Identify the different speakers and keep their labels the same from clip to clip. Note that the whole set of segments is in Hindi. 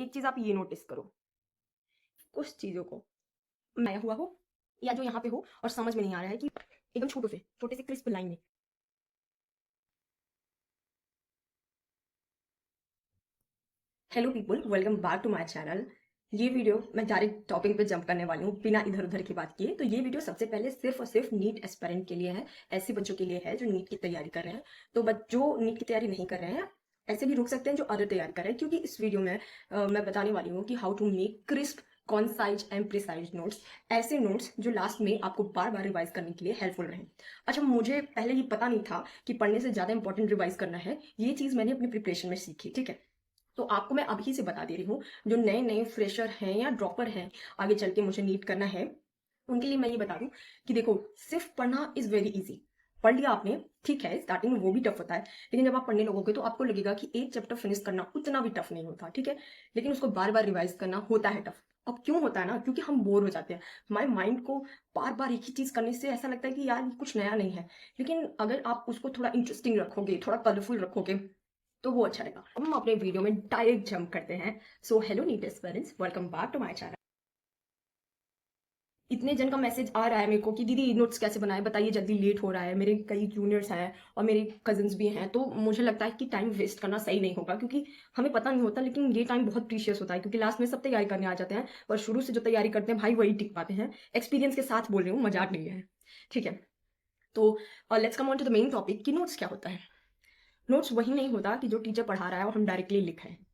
Speaker 1: एक चीज आप ये नोटिस करो, कुछ चीजों को आया हुआ हो या जो यहाँ पे हो और समझ में नहीं आ रहा है कि एकदम छोटे से क्रिस्प लाइन में। Hello people, welcome back to my channel. ये वीडियो मैं डायरेक्ट टॉपिक पे जंप करने वाली हूँ बिना इधर उधर की बात किए। तो ये वीडियो सबसे पहले सिर्फ और सिर्फ नीट एस्पिरेंट के लिए है, ऐसे बच्चों के लिए है जो नीट की तैयारी कर रहे हैं। तो जो नीट की तैयारी नहीं कर रहे हैं ऐसे भी रुक सकते हैं जो अदर तैयारी कर रहे हैं, क्योंकि इस वीडियो में मैं बताने वाली हूँ कि how to make crisp concise and precise notes, ऐसे नोट्स जो लास्ट में आपको बार बार रिवाइज करने के लिए हेल्पफुल रहे। अच्छा, मुझे पहले ये पता नहीं था कि पढ़ने से ज़्यादा इंपॉर्टेंट रिवाइज करना है। ये चीज़ मैंने अपनी प्रिपरेशन में सीखी, ठीक है। तो आपको मैं अभी से बता दे रही हूँ, जो नए नए फ्रेशर हैं या ड्रॉपर हैं, आगे चल के मुझे नीट करना है, उनके लिए मैं ये बता दूं कि देखो, सिर्फ पढ़ना इज वेरी इजी। पढ़ लिया आपने, ठीक है, स्टार्टिंग में वो भी टफ होता है, लेकिन जब आप पढ़ने लगोगे तो आपको लगेगा कि एक चैप्टर फिनिश करना उतना भी टफ नहीं होता, ठीक है। लेकिन उसको बार बार रिवाइज करना होता है टफ। अब क्यों होता है ना, क्योंकि हम बोर हो जाते हैं। हमारे माइंड को बार बार एक ही चीज करने से ऐसा लगता है कि यार ये कुछ नया नहीं है। लेकिन अगर आप उसको थोड़ा इंटरेस्टिंग रखोगे, थोड़ा कलरफुल रखोगे, तो वो अच्छा रहेगा। हम अपने वीडियो में डायरेक्ट जंप करते हैं। So hello NEET aspirants, welcome back to my channel. इतने जन का मैसेज आ रहा है मेरे को कि दीदी नोट्स कैसे बनाए बताइए, जल्दी लेट हो रहा है। मेरे कई जूनियर्स हैं और मेरे कजन्स भी हैं, तो मुझे लगता है कि टाइम वेस्ट करना सही नहीं होगा, क्योंकि हमें पता नहीं होता, लेकिन ये टाइम बहुत प्रीशियस होता है, क्योंकि लास्ट में सब तैयारी करने आ जाते हैं और शुरू से जो तैयारी करते हैं भाई वही टिक पाते हैं। एक्सपीरियंस के साथ बोल रही हूँ, मजाक नहीं है, ठीक है। तो let's come on to the main topic कि नोट्स क्या होता है। नोट्स वही नहीं होता कि जो टीचर पढ़ा रहा है और हम डायरेक्टली लिख रहे हैं।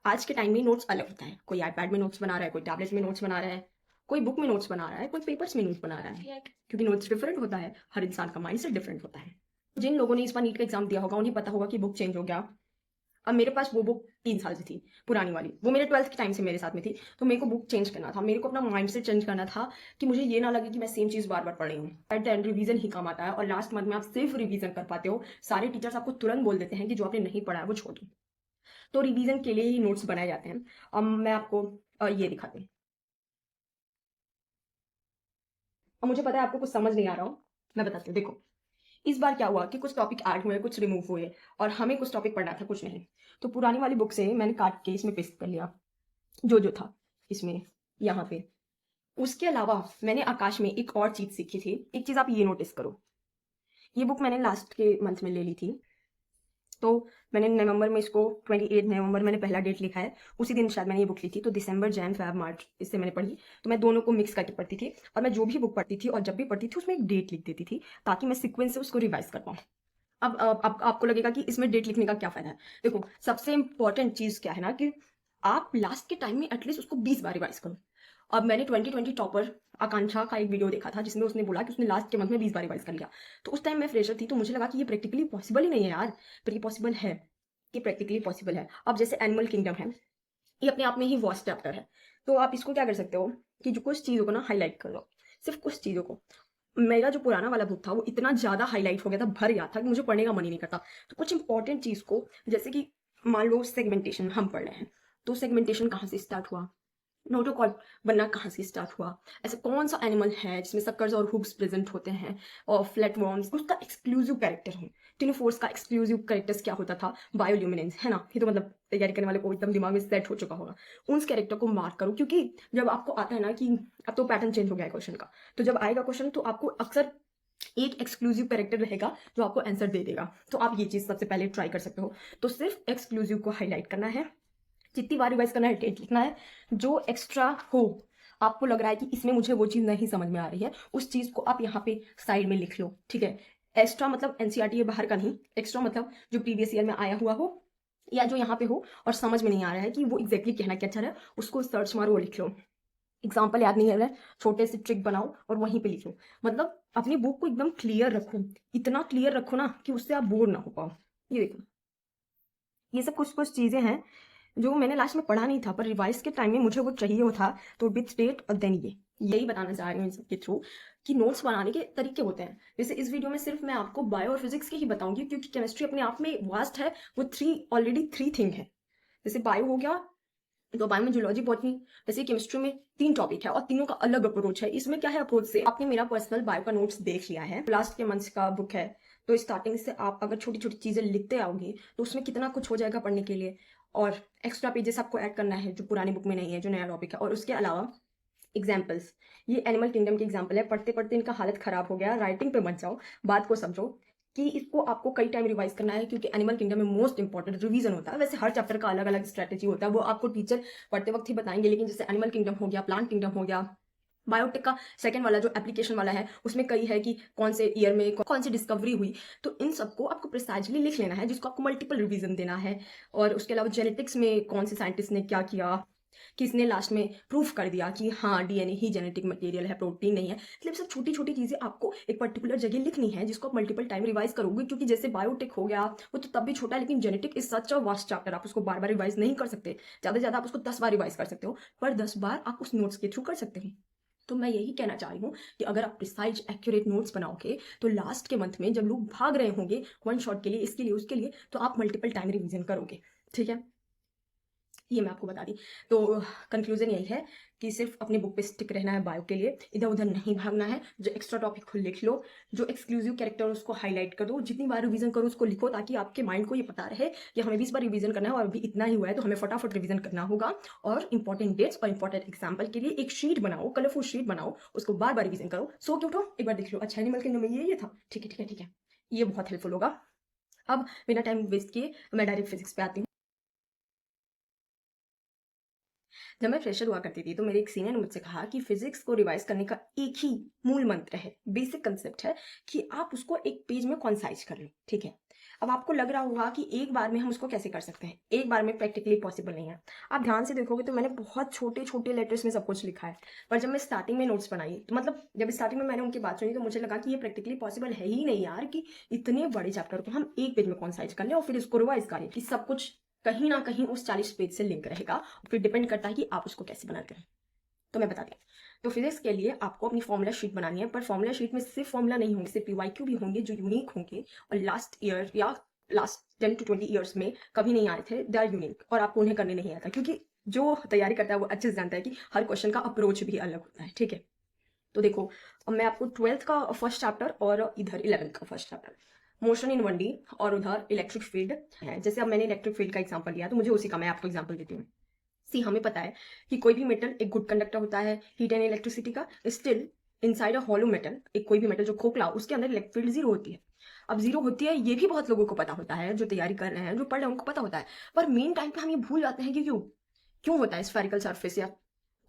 Speaker 1: आज के टाइम में नोट्स अलग होता है। कोई आईपैड में नोट्स बना रहा है, कोई टैबलेट में नोट्स बना रहा है, कोई बुक में नोट्स बना रहा है, कोई पेपर्स में नोट्स बना रहा है, क्योंकि नोट्स डिफरेंट होता है, हर इंसान का माइंड सेट डिफरेंट होता है। जिन लोगों ने इस बार नीट का एग्जाम दिया होगा उन्हें पता होगा कि बुक चेंज हो गया। अब मेरे पास वो बुक 3 साल से थी, पुरानी वाली, वो मेरे 12th के टाइम से मेरे साथ में थी। तो मेरे को बुक चेंज करना था, मेरे को अपना माइंड सेट चेंज करना था कि मुझे ये ना लगे कि मैं सेम चीज़ बार बार पढ़ रही हूँ। एट द एंड रिवीजन ही काम आता है, और लास्ट मंथ में आप सिर्फ रिवीजन कर पाते हो। सारे टीचर्स आपको तुरंत बोल देते हैं कि जो आपने नहीं पढ़ा है वो छोड़ दो। तो रिवीजन के लिए ही नोट्स बनाए जाते हैं। अब मैं आपको ये दिखाती हूँ। अब मुझे पता है आपको कुछ समझ नहीं आ रहा हो, मैं बताती हूँ। देखो, इस बार क्या हुआ कि कुछ टॉपिक ऐड हुए, कुछ रिमूव हुए, और हमें कुछ टॉपिक पढ़ना था, कुछ नहीं। तो पुरानी वाली बुक से मैंने काट के इसमें पेस्ट कर लिया जो जो था इसमें, यहाँ पे। उसके अलावा मैंने आकाश में एक और चीज सीखी थी। एक चीज आप ये नोटिस करो, ये बुक मैंने लास्ट के मंथ में ले ली थी। तो मैंने नवंबर में इसको 28 नवंबर मैंने पहला डेट लिखा है, उसी दिन शायद मैंने ये बुक ली थी। तो दिसंबर, जैन, फैब, मार्च इससे मैंने पढ़ी। तो मैं दोनों को मिक्स करके पढ़ती थी, और मैं जो भी बुक पढ़ती थी और जब भी पढ़ती थी उसमें एक डेट लिख देती थी, ताकि मैं सीक्वेंस से उसको रिवाइज कर पाऊँ। अब आपको लगेगा कि इसमें डेट लिखने का क्या फायदा है। देखो, सबसे इंपॉर्टेंट चीज क्या है ना, कि आप लास्ट के टाइम में एटलीस्ट उसको 20 बार रिवाइज करो। अब मैंने 2020 टॉपर आकांक्षा का एक वीडियो देखा था, जिसमें उसने बोला कि उसने लास्ट के मंथ में 20 बार रिवाइज कर लिया। तो उस टाइम मैं फ्रेशर थी, तो मुझे लगा कि ये प्रैक्टिकली पॉसिबल ही नहीं है यार, पर ये पॉसिबल है, ये प्रैक्टिकली पॉसिबल है। अब जैसे एनिमल किंगडम है, ये अपने आप में ही वास्ट चैप्टर है। तो आप इसको क्या कर सकते हो कि जो कुछ चीज़ों को ना हाईलाइट कर लो, सिर्फ कुछ चीज़ों को। मेरा जो पुराना वाला बुक था वो इतना ज़्यादा हाईलाइट हो गया था, भर गया था, कि मुझे पढ़ने का मन ही नहीं करता। तो कुछ इंपॉर्टेंट चीज़ को, जैसे कि मान लो सेगमेंटेशन हम पढ़ रहे हैं, तो सेगमेंटेशन कहाँ से स्टार्ट हुआ, नोटोकॉर्ड बनना कहाँ से स्टार्ट हुआ, ऐसा कौन सा एनिमल है जिसमें सक्कर्स और हुक्स प्रेजेंट होते हैं, और फ्लैट वॉर्म्स, उसका एक्सक्लूसिव कैरेक्टर हो। टिनोफोर्स का एक्सक्लूसिव कैरेक्टर्स क्या होता था, बायोल्यूमिनेंस, है ना। ये तो मतलब तैयारी करने वाले को एकदम दिमाग में सेट हो चुका होगा। उन कैरेक्टर को मार्क करो, क्योंकि जब आपको आता है ना कि अब तो पैटर्न चेंज हो गया है क्वेश्चन का, तो जब आएगा क्वेश्चन तो आपको अक्सर एक एक्सक्लूसिव कैरेक्टर रहेगा जो आपको आंसर दे देगा। तो आप ये चीज सबसे पहले ट्राई कर सकते हो। तो सिर्फ एक्सक्लूसिव को हाईलाइट करना है, जितनी बार रिवाइज करना है डेट लिखना है। जो एक्स्ट्रा हो, आपको लग रहा है कि इसमें मुझे वो चीज़ नहीं समझ में आ रही है, उस चीज़ को आप यहाँ पे साइड में लिख लो, ठीक है। एक्स्ट्रा मतलब एनसीईआरटी ये बाहर का नहीं, एक्स्ट्रा मतलब जो प्रीवियस ईयर में आया हुआ हो, या जो यहाँ पे हो और समझ में नहीं आ रहा है कि वो एग्जैक्टली कहना क्या चाह रहा है, उसको सर्च मारो और लिख लो। एग्जाम्पल याद नहीं आ रहा है, छोटे से ट्रिक बनाओ और वहीं पे लिखो। मतलब अपनी बुक को एकदम क्लियर रखो, इतना क्लियर रखो ना कि उससे आप बोर ना हो पाओ। ये देखो, ये सब कुछ कुछ चीज़ें हैं जो मैंने लास्ट में पढ़ा नहीं था, पर रिवाइज के टाइम में मुझे वो चाहिए वो था। तो विथ डेट और देन ये यही बताना चाह रही हूँ इन सबके थ्रू, कि नोट्स बनाने के तरीके होते हैं। जैसे इस वीडियो में सिर्फ मैं आपको बायो और फिजिक्स के ही बताऊंगी, क्योंकि केमिस्ट्री अपने आप में वास्ट है। वो ऑलरेडी थ्री थिंग है। जैसे बायो हो गया, तो बायो में जूलॉजी, बॉटनी। वैसे केमिस्ट्री में 3 टॉपिक है और तीनों का अलग अप्रोच है। इसमें क्या है अप्रोच से, आपने मेरा पर्सनल बायो का नोट्स देख लिया है, लास्ट के मंथ का बुक है। तो स्टार्टिंग से आप अगर छोटी छोटी चीजें लिखते आओगे तो उसमें कितना कुछ हो जाएगा पढ़ने के लिए। और एक्स्ट्रा पेजेस आपको ऐड करना है जो पुरानी बुक में नहीं है, जो नया टॉपिक है। और उसके अलावा एग्जाम्पल्स, ये एनिमल किंगडम के एग्जाम्पल है, पढ़ते पढ़ते इनका हालत खराब हो गया, राइटिंग पे मत जाओ, बात को समझो कि इसको आपको कई टाइम रिवाइज करना है, क्योंकि एनिमल किंगडम में मोस्ट इंपॉर्टेंट रिवीजन होता है। वैसे हर चैप्टर का अलग अलग स्ट्रेटेजी होता है, वो आपको टीचर पढ़ते वक्त ही बताएंगे, लेकिन जैसे एनिमल किंगडम हो गया, प्लांट किंगडम हो गया, बायोटेक का सेकंड वाला जो एप्लीकेशन वाला है, उसमें कई है कि कौन से ईयर में कौन सी डिस्कवरी हुई, तो इन सबको आपको प्रिसाइजली लिख लेना है, जिसको आपको मल्टीपल रिवीजन देना है। और उसके अलावा जेनेटिक्स में कौन से साइंटिस्ट ने क्या किया, किसने लास्ट में प्रूफ कर दिया कि हाँ डीएनए ही जेनेटिक मटेरियल है, प्रोटीन नहीं है। मतलब सब छोटी छोटी चीजें आपको एक पर्टिकुलर जगह लिखनी है, जिसको आप मल्टीपल टाइम रिवाइज करोगे, क्योंकि जैसे बायोटेक हो गया वो तो तब भी छोटा है, लेकिन genetic is such a vast chapter, आप उसको बार बार रिवाइज नहीं कर सकते। ज्यादा से ज्यादा आप उसको 10 बार रिवाइज कर सकते हो, पर 10 बार आप उस नोट्स के थ्रू कर सकते हो। तो मैं यही कहना चाह रही हूँ कि अगर आप प्रिसाइज एक्यूरेट नोट्स बनाओगे, तो लास्ट के मंथ में जब लोग भाग रहे होंगे वन शॉट के लिए, इसके लिए उसके लिए, तो आप मल्टीपल टाइम रिवीजन करोगे। ठीक है, ये मैं आपको बता दी। तो कंक्लूजन यही है कि सिर्फ अपनी बुक पे स्टिक रहना है बायो के लिए, इधर उधर नहीं भागना है। जो एक्स्ट्रा टॉपिक को लिख लो, जो एक्सक्लूसिव कैरेक्टर उसको हाईलाइट कर दो, जितनी बार रिवीजन करो उसको लिखो, ताकि आपके माइंड को ये पता रहे कि हमें 20 बार रिवीजन करना है और अभी इतना ही हुआ है, तो हमें फटाफट रिवीजन करना होगा। और इंपॉर्टेंट डेट्स और इंपॉर्टेंट एग्जाम्पल के लिए एक शीट बनाओ, कलरफुल शीट बनाओ, उसको बार बार रिवीजन करो, सो के उठो, एक बार देख लो, अच्छा एनिमल किंगडम में ये था, ठीक है ठीक है ठीक है, ये बहुत हेल्पफुल होगा। अब बिना टाइम वेस्ट किए मैं डायरेक्ट फिजिक्स पे आती हूँ। जब मैं फ्रेशर हुआ करती थी, तो मेरे एक सीनियर ने मुझसे कहा कि फिजिक्स को रिवाइज करने का एक ही मूल मंत्र है, बेसिक कंसेप्ट है, कि आप उसको एक पेज में कॉन्साइज कर लो। ठीक है, अब आपको लग रहा होगा कि एक बार में हम उसको कैसे कर सकते हैं, एक बार में प्रैक्टिकली पॉसिबल नहीं है। आप ध्यान से देखोगे तो मैंने बहुत छोटे छोटे लेटर्स में सब कुछ लिखा है, पर जब मैं स्टार्टिंग में नोट्स बनाई, तो मतलब जब स्टार्टिंग में मैंने उनकी बात सुनी, तो मुझे लगा कि ये प्रैक्टिकली पॉसिबल है ही नहीं यार, कि इतने बड़े चैप्टर को हम एक पेज में कॉन्साइज कर लें और फिर उसको रिवाइज करें, कि सब कुछ कहीं ना कहीं उस 40 पेज से लिंक रहेगा। फिर डिपेंड करता है कि आप उसको कैसे बनाते हैं। तो मैं बताती हूँ। तो फिजिक्स के लिए आपको अपनी फॉर्मूला शीट बनानी है, पर फॉर्मूला शीट में सिर्फ फॉर्मूला नहीं होंगे, सिर्फ पीवाईक्यू भी होंगे जो यूनिक होंगे, और लास्ट ईयर या लास्ट 10 to 20 ईयर्स में कभी नहीं आए थे, दे आर यूनिक, और आपको उन्हें करने नहीं आता, क्योंकि जो तैयारी करता है वो अच्छे से जानता है कि हर क्वेश्चन का अप्रोच भी अलग होता है। ठीक है, तो देखो, अब मैं आपको 12th का फर्स्ट चैप्टर और इधर 11th का first chapter, motion in 1D, और उधर इलेक्ट्रिक फील्ड है। जैसे अब मैंने इलेक्ट्रिक फील्ड का एग्जांपल लिया, तो मुझे उसी का मैं आपको एग्जांपल देती हूँ। सी, हमें पता है कि कोई भी मेटल एक गुड कंडक्टर होता है हीट एंड इलेक्ट्रिसिटी का। Still inside a hollow metal, एक कोई भी मेटल जो खोखला, उसके अंदर इलेक्ट्रिक फील्ड जीरो होती है। अब जीरो होती है, ये भी बहुत लोगों को पता होता है, जो तैयारी कर रहे हैं, जो पढ़ रहे हैं, उनको पता होता है, पर मेन टाइम पे हम ये भूल जाते हैं कि क्यों क्यों होता है स्फेरिकल सरफेस या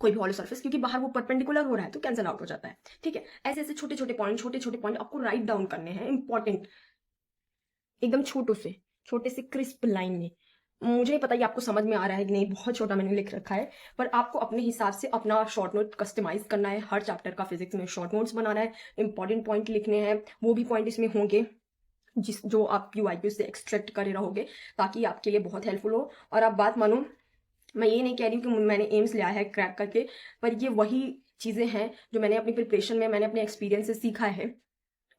Speaker 1: कोई भी हॉलो सरफेस, क्योंकि बाहर वो परपेंडिकुलर हो रहा है, तो कैंसिल आउट हो जाता है। ठीक है, ऐसे ऐसे छोटे छोटे पॉइंट आपको राइट डाउन करने हैं, इंपॉर्टेंट, एकदम छोटे से क्रिस्प लाइन में। मुझे पता है आपको समझ में आ रहा है कि नहीं, बहुत छोटा मैंने लिख रखा है, पर आपको अपने हिसाब से अपना शॉर्ट नोट कस्टमाइज करना है। हर चैप्टर का फिजिक्स में शॉर्ट नोट्स बनाना है, इंपॉर्टेंट पॉइंट लिखने हैं, वो भी पॉइंट इसमें होंगे जिस जो आप यूआईक्यू से एक्सट्रैक्ट करे रहोगे, ताकि आपके लिए बहुत हेल्पफुल हो। और आप बात मानो, मैं ये नहीं कह रही हूँ कि मैंने एम्स लिया है क्रैक करके, पर ये वही चीज़ें हैं जो मैंने अपनी प्रिपरेशन में, मैंने अपने एक्सपीरियंस से सीखा है,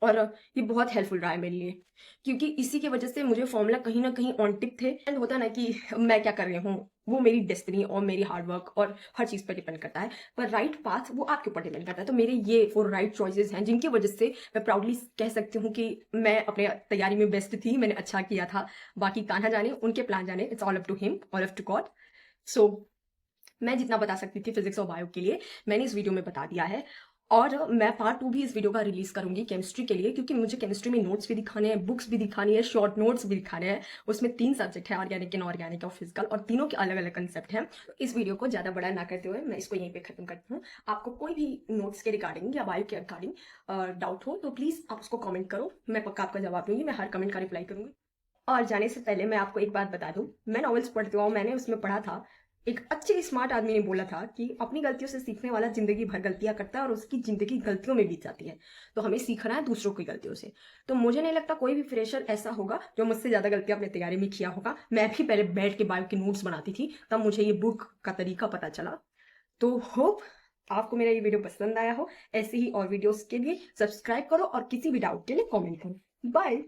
Speaker 1: और ये बहुत हेल्पफुल रहा है मेरे लिए, क्योंकि इसी की वजह से मुझे फॉर्मूला कहीं ना कहीं ऑन टिप थे। एंड होता ना कि मैं क्या कर रही हूँ, वो मेरी डेस्टिनी और मेरी हार्डवर्क और हर चीज़ पर डिपेंड करता है, पर राइट पाथ वो आपके ऊपर डिपेंड करता है। तो मेरे ये 4 राइट चॉइसेस हैं, जिनकी वजह से मैं प्राउडली कह सकती हूँ कि मैं अपने तैयारी में बेस्ट थी, मैंने अच्छा किया था। बाकी कान्हा जाने, उनके प्लान जाने, it's all up to him, all up to God. So मैं जितना बता सकती थी फिजिक्स और बायो के लिए, मैंने इस वीडियो में बता दिया है। और मैं पार्ट 2 भी इस वीडियो का रिलीज करूंगी केमिस्ट्री के लिए, क्योंकि मुझे केमिस्ट्री में नोट्स भी दिखाने हैं, बुक्स भी दिखानी है, शॉर्ट नोट्स भी दिखाने हैं। उसमें 3 सब्जेक्ट है, ऑर्गेनिक, इनऑर्गेनिक और फिजिकल, और तीनों के अलग अलग कंसेप्ट हैं। तो इस वीडियो को ज़्यादा बड़ा ना करते हुए मैं इसको यहीं पे खत्म करती हूँ। आपको कोई भी नोट्स के रिगार्डिंग या बायो के रिगार्डिंग डाउट हो, तो प्लीज़ आप उसको कॉमेंट करो, मैं पक्का आपका जवाब दूंगी, मैं हर कमेंट का रिप्लाई करूंगी। और जाने से पहले मैं आपको एक बात बता दूं, मैं नॉवेल्स पढ़ती हूँ, मैंने उसमें पढ़ा था, एक अच्छे स्मार्ट आदमी ने बोला था कि अपनी गलतियों से सीखने वाला जिंदगी भर गलतियां करता है और उसकी जिंदगी गलतियों में बीत जाती है। तो हमें सीखना है दूसरों की गलतियों से। तो मुझे नहीं लगता कोई भी फ्रेशर ऐसा होगा जो मुझसे ज्यादा गलतियां अपनी तैयारी में किया होगा। मैं भी पहले बैठ के बायो के नोट्स बनाती थी, तब मुझे ये बुक का तरीका पता चला। तो होप आपको मेरा ये वीडियो पसंद आया हो। ऐसे ही और वीडियोस के लिए सब्सक्राइब करो और किसी भी डाउट के लिए कॉमेंट करो। बाय।